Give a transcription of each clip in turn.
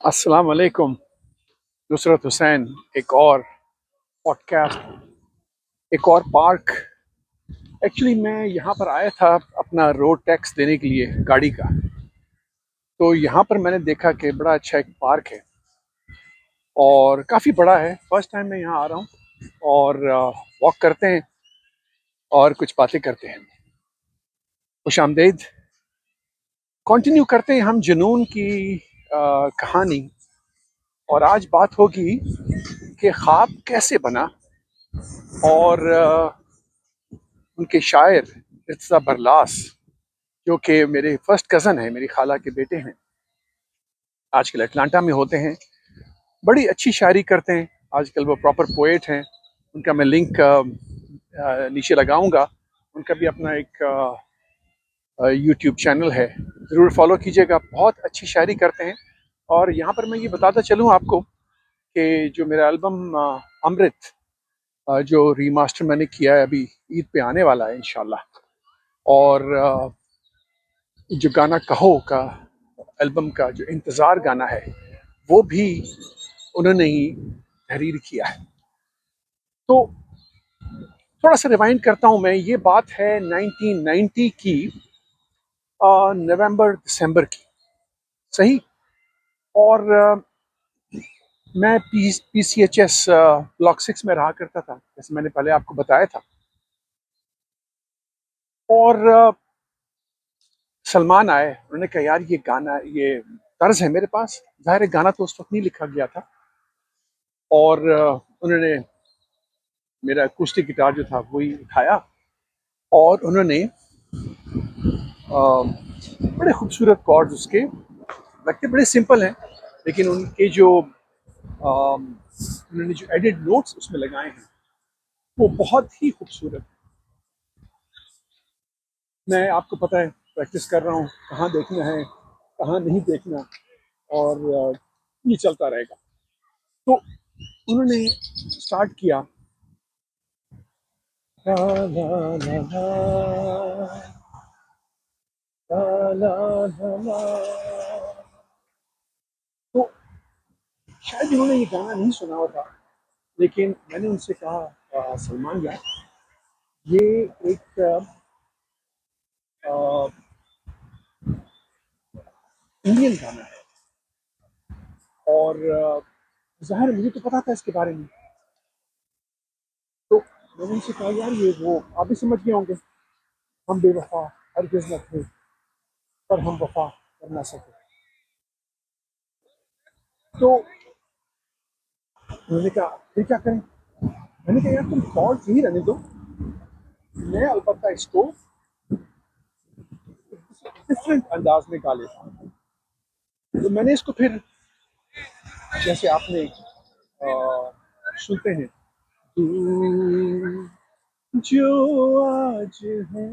अस्सलाम वालेकुम। नुसरत हुसैन। एक और पॉडकास्ट, एक और पार्क। एक्चुअली मैं यहाँ पर आया था अपना रोड टैक्स देने के लिए गाड़ी का। तो यहाँ पर मैंने देखा कि बड़ा अच्छा एक पार्क है और काफ़ी बड़ा है। फर्स्ट टाइम मैं यहाँ आ रहा हूँ और वॉक करते हैं और कुछ बातें करते हैं। खुश आमदेद। कंटिन्यू करते हैं हम जुनून की कहानी। और आज बात होगी कि ख्वाब कैसे बना। और उनके शायर इर्तिज़ा बरलास, जो कि मेरे फर्स्ट कज़न है, मेरी खाला के बेटे हैं, आजकल अटलांटा में होते हैं। बड़ी अच्छी शायरी करते हैं, आजकल वो प्रॉपर पोएट हैं। उनका मैं लिंक नीचे लगाऊंगा। उनका भी अपना एक यूट्यूब चैनल है, ज़रूर फॉलो कीजिएगा। बहुत अच्छी शायरी करते हैं। और यहाँ पर मैं ये बताता चलूँ आपको कि जो मेरा एल्बम अमृत, जो रीमास्टर मैंने किया है, अभी ईद पे आने वाला है इंशाल्लाह। और जो गाना कहो का एल्बम का जो इंतज़ार गाना है, वो भी उन्होंने ही तहरीर किया है। तो थोड़ा सा रिवाइंड करता हूँ मैं। ये बात है 1990 की, नवंबर दिसंबर की, सही। और मैं PCHS ब्लॉक 6 में रहा करता था, जैसे मैंने पहले आपको बताया था। और सलमान आए, उन्होंने कहा यार ये गाना, ये तर्ज है मेरे पास। ज़ाहिर है गाना तो उस वक्त नहीं लिखा गया था। और उन्होंने मेरा अकूस्टिक गिटार जो था वही उठाया और उन्होंने बड़े खूबसूरत कॉर्ड्स उसके, लगते बड़े सिंपल हैं, लेकिन उनके जो उन्होंने जो एडिड नोट्स उसमें लगाए हैं वो बहुत ही खूबसूरत। मैं, आपको पता है, प्रैक्टिस कर रहा हूँ, कहाँ देखना है कहाँ नहीं देखना, और ये चलता रहेगा। तो उन्होंने स्टार्ट किया, ला ला ला ला ला ला ला ला। तो शायद उन्होंने ये गाना नहीं सुना होता, लेकिन मैंने उनसे कहा, सलमान यार, ये एक इंडियन गाना है। और ज़ाहिर मुझे तो पता था इसके बारे में। तो मैंने उनसे कहा यार, ये वो आप भी समझ गए होंगे, हम बेवफा हरगिज़ न थे, पर हम वफा कर ना सके। तो उन्होंने कहा फिर क्या करें। मैंने कहा यार तुम कॉर्ड यही रहने दो, मैं अलबत्ता इसको डिफरेंट अंदाज में गा लेता हूँ। तो मैंने इसको फिर, जैसे आपने सुनते हैं, तू जो आज है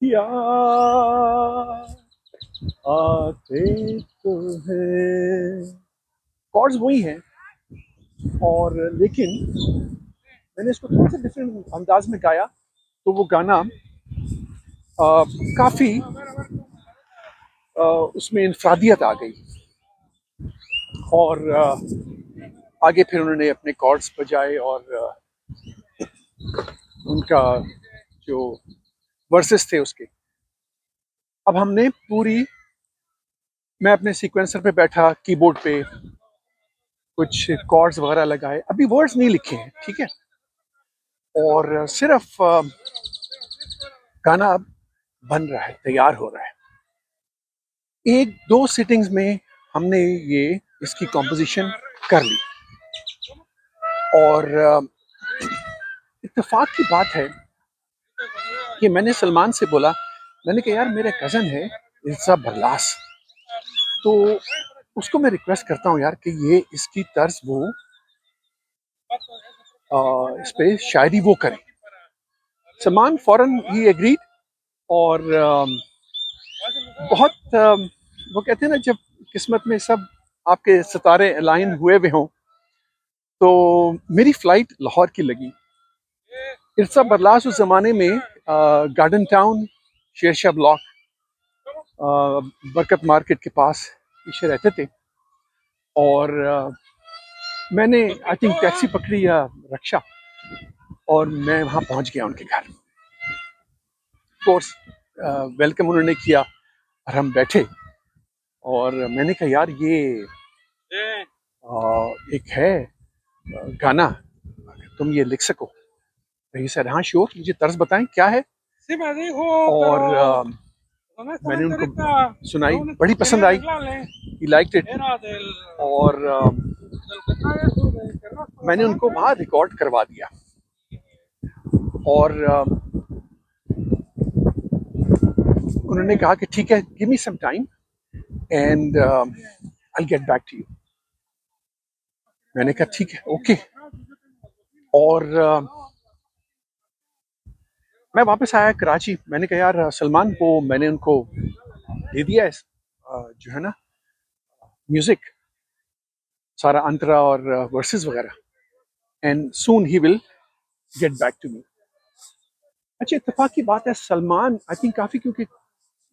याद आते तो है, कॉर्ड्स वही हैं। और लेकिन मैंने इसको थोड़ा सा डिफरेंट अंदाज में गाया, तो वो गाना काफ़ी, उसमें इनफरादियत आ गई। और आगे फिर उन्होंने अपने कॉर्ड्स बजाए और उनका जो वर्सेस थे उसके, अब हमने पूरी, मैं अपने सीक्वेंसर पे बैठा, कीबोर्ड पे कुछ कॉर्ड्स वगैरह लगाए, अभी वर्ड्स नहीं लिखे हैं, ठीक है। और सिर्फ गाना अब बन रहा है, तैयार हो रहा है। एक दो सिटिंग्स में हमने ये इसकी कॉम्पोजिशन कर ली। और इत्तेफाक की बात है कि मैंने सलमान से बोला, मैंने कहा यार मेरा कज़न है इर्तिज़ा बरलास, तो उसको मैं रिक्वेस्ट करता हूँ यार कि ये इसकी तर्ज वो इस पे शायरी वो करे। सलमान फौरन ही एग्रीड। और बहुत वो कहते हैं ना, जब किस्मत में सब आपके सितारे अलाइन हुए हुए हों। तो मेरी फ़्लाइट लाहौर की लगी। इर्तिज़ा बरलास उस ज़माने में गार्डन टाउन, शेरशाह ब्लॉक, बरकत मार्केट के पास पीछे रहते थे। और मैंने आई थिंक टैक्सी पकड़ी या रिक्शा, और मैं वहाँ पहुँच गया उनके घर। कोर्स वेलकम उन्होंने किया और हम बैठे, और मैंने कहा यार ये एक है गाना, तुम ये लिख सको? तो ही सर हाँ श्योर, मुझे तर्ज बताएं क्या है। और मैंने उनको सुनाई, बड़ी पसंद आई, ही लाइक्ड इट। और मैंने उनको वहाँ रिकॉर्ड करवा दिया। और उन्होंने कहा कि ठीक है, give me some time and I get back to you. मैंने कहा ठीक है, ओके। और मैं वापस आया कराची। मैंने कहा यार सलमान को मैंने उनको दे दिया है जो है ना म्यूजिक, सारा अंतरा और वर्सेस वगैरह, एंड सून ही will get back to me. अच्छा, इत्तेफाक की बात है, सलमान आई थिंक काफ़ी, क्योंकि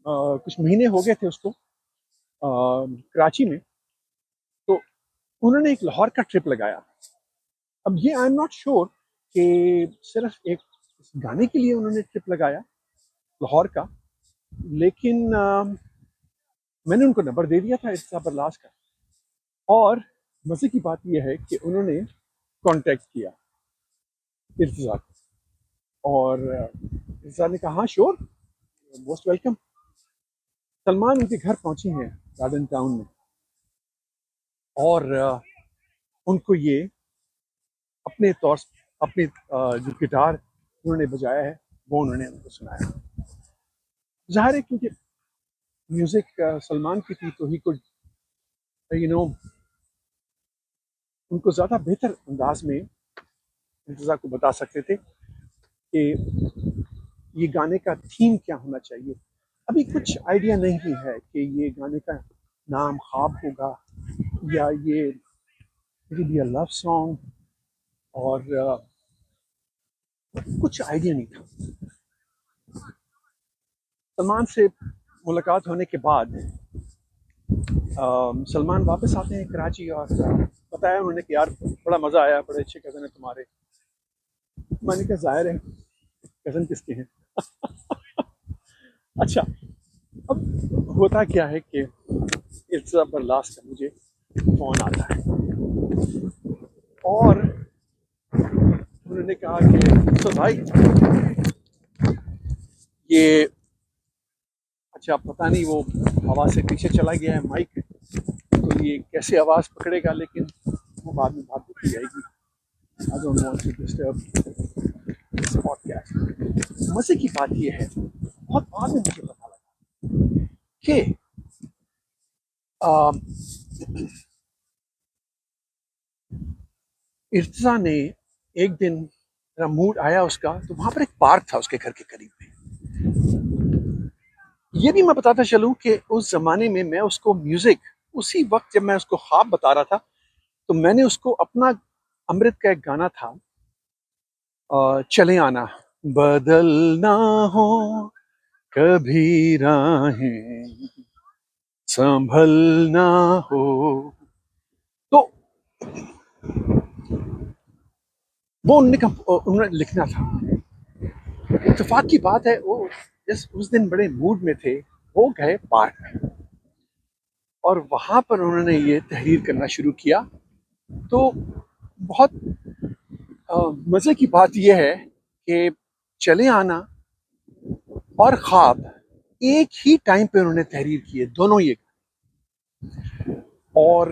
कुछ महीने हो गए थे उसको कराची में, तो उन्होंने एक लाहौर का ट्रिप लगाया। अब ये आई एम नॉट श्योर कि सिर्फ एक इस गाने के लिए उन्होंने ट्रिप लगाया लाहौर का, लेकिन मैंने उनको नंबर दे दिया था इर्तिज़ा बरलास का। और मज़े की बात यह है कि उन्होंने कांटेक्ट किया इर्तिज़ा को, और इर्तिज़ा ने कहा हाँ श्योर, मोस्ट वेलकम। सलमान उनके घर पहुंची हैं गार्डन टाउन में, और उनको ये अपने तौर अपने जो गिटार उन्होंने बजाया है वो उन्होंने उनको सुनाया। ज़ाहिर है क्योंकि म्यूज़िक सलमान की थी, तो ही कुड उनको ज़्यादा बेहतर अंदाज में इंतज़ा को बता सकते थे कि ये गाने का थीम क्या होना चाहिए। अभी कुछ आइडिया नहीं है कि ये गाने का नाम ख्वाब होगा या ये बी अ लव सॉन्ग, और कुछ आइडिया नहीं था। सलमान से मुलाकात होने के बाद सलमान वापस आते हैं कराची, और बताया उन्होंने कि यार बड़ा मज़ा आया, बड़े अच्छे कज़न है तुम्हारे। मैंने कहा ज़ाहिर है, कज़न किसके हैं। अच्छा, अब होता क्या है कि इर्तिज़ा बरलास का मुझे फ़ोन आता है, और उन्होंने कहा कि तो भाई ये, अच्छा पता नहीं वो आवाज़ से पीछे चला गया है माइक, तो ये कैसे आवाज़ पकड़ेगा, लेकिन वो बाद में बात होती जाएगी। I don't want to disturb this podcast. मज़े की बात ये है, बहुत बाद में मुझे पता लगा कि इर्तिज़ा ने एक दिन, मेरा मूड आया उसका, तो वहाँ पर एक पार्क था उसके घर के करीब में। ये भी मैं बताता चलूँ कि उस ज़माने में मैं उसको म्यूज़िक, उसी वक्त जब मैं उसको ख्वाब बता रहा था, तो मैंने उसको अपना अमृत का एक गाना था चले आना, बदलना हो कभी राहें, संभलना हो, तो वो उन्होंने लिखना था। इत्तेफाक की बात है, वो जिस उस दिन बड़े मूड में थे, वो गए पार्क, और वहाँ पर उन्होंने ये तहरीर करना शुरू किया। तो बहुत मज़े की बात यह है कि चले आना और ख्वाब एक ही टाइम पे उन्होंने तहरीर किए, दोनों ये, और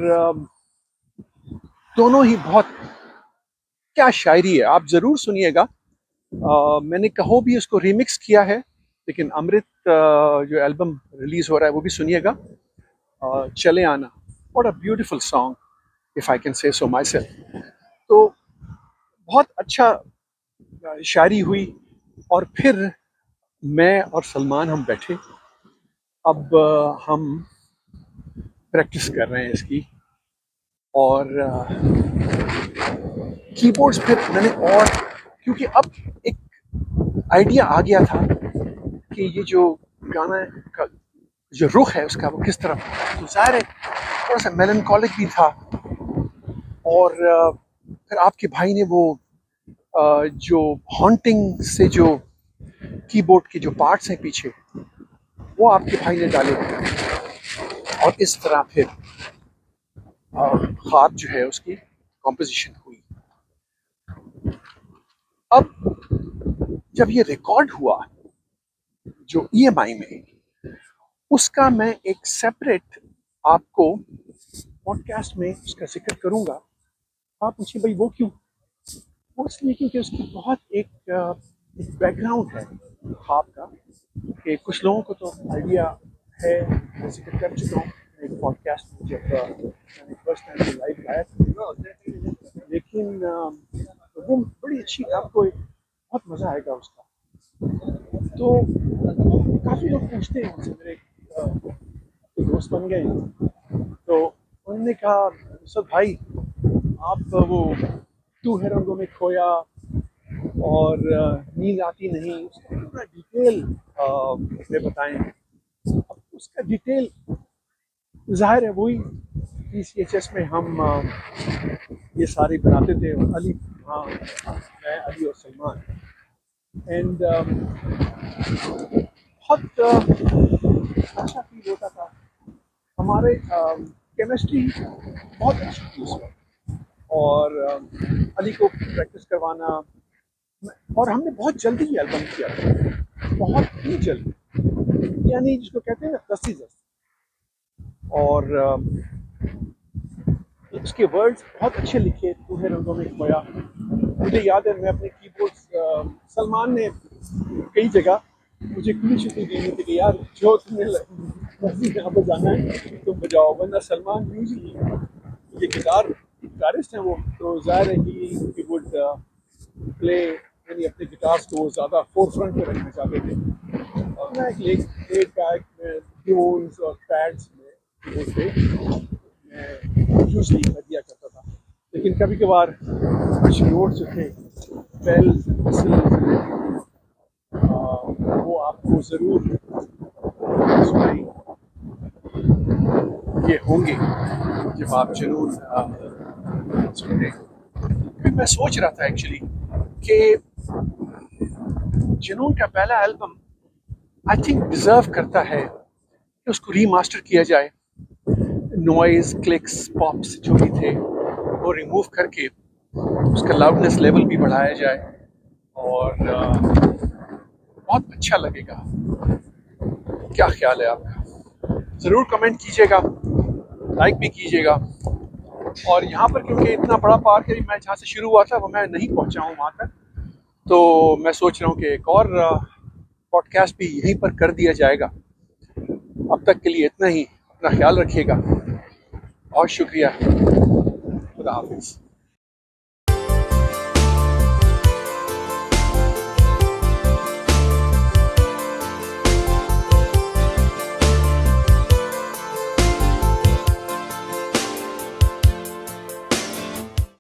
दोनों ही बहुत, क्या शायरी है, आप ज़रूर सुनिएगा। मैंने कहो भी उसको रीमिक्स किया है, लेकिन अमृत जो एल्बम रिलीज़ हो रहा है वो भी सुनिएगा। चले आना, what a beautiful song, if I can say so my self. तो बहुत अच्छा शायरी हुई, और फिर मैं और सलमान हम बैठे। अब हम प्रैक्टिस कर रहे हैं इसकी, और कीबोर्ड्स फिर मैंने, और क्योंकि अब एक आइडिया आ गया था कि ये जो गाना का जो रुख है उसका वो किस तरफ, तो ज़ाहिर है थोड़ा सा मेलनकॉलिक भी था। और फिर आपके भाई ने वो जो हॉन्टिंग से जो कीबोर्ड के जो पार्ट्स हैं पीछे, वो आपके भाई ने डाले और इस तरह फिर ख्वाब जो है उसकी कॉम्पोजिशन हुई। अब जब ये रिकॉर्ड हुआ जो ईएमआई में, उसका मैं एक सेपरेट आपको पॉडकास्ट में उसका जिक्र करूंगा। आप पूछिए भाई वो क्यों? वो इसलिए क्योंकि उसकी बहुत एक बैकग्राउंड है ख्वाब का, कि कुछ लोगों को तो आइडिया है, मैं जिक्र कर चुका हूँ एक पॉडकास्ट में जब मैंने फर्स्ट टाइम लाइव गाया था। लेकिन वो बड़ी अच्छी, आपको बहुत मज़ा आएगा उसका। तो काफ़ी लोग पूछते हैं मुझसे, मेरे दोस्त बन गए, तो उन्होंने कहा सर भाई आप वो तू है रंगों में खोया और नींद आती नहीं, उसका पूरा डिटेल में बताएं। अब उसका डिटेल जाहिर है वही PCHS में हम ये सारे बनाते थे, और अली, हाँ मैं, अली और सलमान, एंड बहुत अच्छा फील होता था। हमारे केमिस्ट्री बहुत अच्छी थी उस वक्त, और अली को प्रैक्टिस करवाना, और हमने बहुत जल्दी ये एल्बम किया था, बहुत ही जल्दी, यानी जिसको कहते हैं ना दस्ती दस्त। और उसके वर्ड्स बहुत अच्छे लिखे, तू है रंगों में खोया। मुझे याद है मैं अपने कीबोर्ड्स, सलमान ने कई जगह मुझे खुली छुट्टी दी थी कि यार जो तुम्हें यहाँ पर जाना है तुम बजाओ, वरना सलमान यूजली ये गिटारिस्ट हैं वो, तो ज़ाहिर है कि ही वुड प्ले, यानी अपने गिटार्स को ज़्यादा फोर फ्रंट पे रखना चाहते थे, और मैं एक लेट बैक में ट्यून्स और पैड्स में कीबोर्ड पे मैं यूजली दिया करता था। लेकिन कभी कभार कुछ नोट्स जो थे, बेल्स, वो आपको ज़रूर सुनाई ये होंगे जब आप जुनून सुनते। फिर मैं सोच रहा था एक्चुअली कि जुनून का पहला एल्बम आई थिंक डिज़र्व करता है कि उसको रीमास्टर किया जाए, नॉइज़, क्लिक्स, पॉप्स जो भी थे वो रिमूव करके उसका लाउडनेस लेवल भी बढ़ाया जाए, और बहुत अच्छा लगेगा। क्या ख्याल है आपका? ज़रूर कमेंट कीजिएगा, लाइक भी कीजिएगा। और यहाँ पर क्योंकि इतना बड़ा पार्क है, मैं जहाँ से शुरू हुआ था वो मैं नहीं पहुँचा हूँ वहाँ तक, तो मैं सोच रहा हूँ कि एक और पॉडकास्ट भी यहीं पर कर दिया जाएगा। अब तक के लिए इतना ही, अपना ख्याल रखिएगा, बहुत शुक्रिया, खुदा हाफिज़।